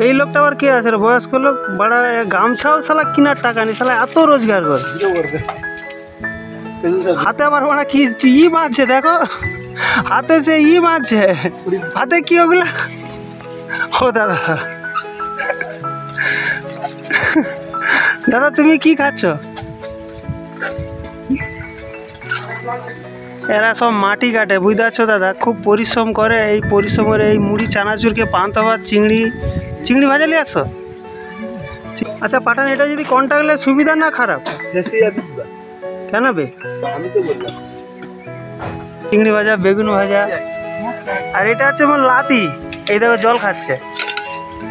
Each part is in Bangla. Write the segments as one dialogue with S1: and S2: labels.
S1: এই লোকটা আবার কে আছে রে? বয়স্ক লোক, বড় গামছাও শালা কিনার টাকা নেই, শালা এত রোজগার করে। হাতে আবার বড় কি ই মারছে দেখো, হাতে সে ই মারছে, হাতে কি ওগুলা? ও দাদা, দাদা তুমি কি খাচ্ছ? এরা সব মাটি কাটে, বুঝতে পারছো দাদা? খুব পরিশ্রম করে, এই পরিশ্রমের এই মুড়ি চানাচুরকে পান্তা ভাত চিংড়ি ভাজা নিয়ে আসো। আচ্ছা পাঠান, এটা যদি কন্টাক্ট হলে সুবিধা না খারাপ? কেন বে? চিংড়ি ভাজা, বেগুন ভাজা, আর এটা হচ্ছে আমার লাতি। এই দেখো জল খাচ্ছে,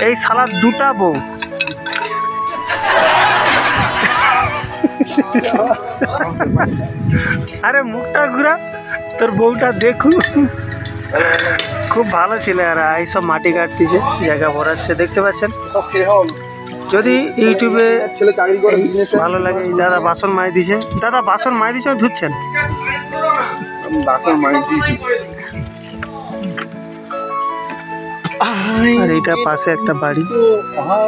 S1: এই সালাদ দুটা বউ। আরে মুখটা ঘুরা, তোর বউটা দেখু। খুব ভালো ছিল এরা, এইসব মাটি কাটতেছে, জায়গা ভরাচ্ছে, দেখতে পাচ্ছেন। যদি ইউটিউবে ভালো লাগে, দাদা বাসন মাই দিছে, দাদা বাসন মাই দিছে, ধুচ্ছেন? আর এইটা পাশে একটা বাড়ি,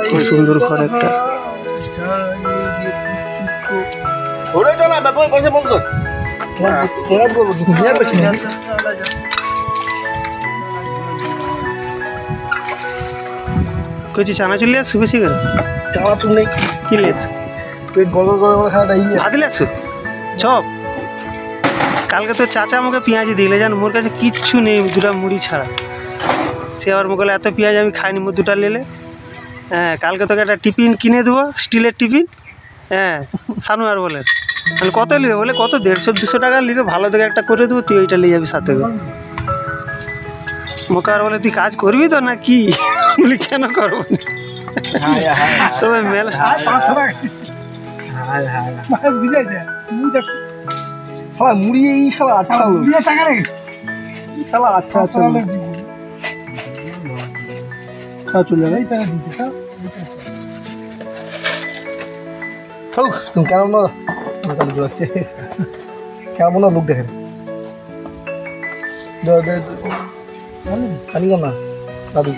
S1: খুব সুন্দর ঘর একটা। কইছি চানাচুর লিয়ে আসছো বেশি করে?
S2: চানাচুর নেই,
S1: কি লিয়েছ?
S2: পেট গড়গড় করে খাওয়াটা
S1: ভাত লিয়েছো? চপ? কালকে তো চাচা আমাকে পেঁয়াজি দিলে, জান মোর কাছে কিচ্ছু নেই, দুটা মুড়ি ছাড়া। সে আবার মুখে এত পেঁয়াজ আমি খাইনি, মোর দুটা নিলে। হ্যাঁ, কালকে তোকে একটা টিফিন কিনে দেবো, স্টিলের টিফিন। হ্যাঁ, সানু আর বলেন মানে কত নিবে? বলে কত 150-200 টাকা নিবে, ভালো দেখে একটা করে দেবো, তুই ওইটা নিয়ে যাবি সাথে করে। মুখে আর বলে তুই কাজ করবি তো না কি? বলি কেন করবো না, তবে মেলা
S2: মুড়ি এই শালা আচ্ছা শালা আচ্ছা আচ্ছা চলে যাবে। তুমি কেমন কেমন লোক দেখেন না দাদু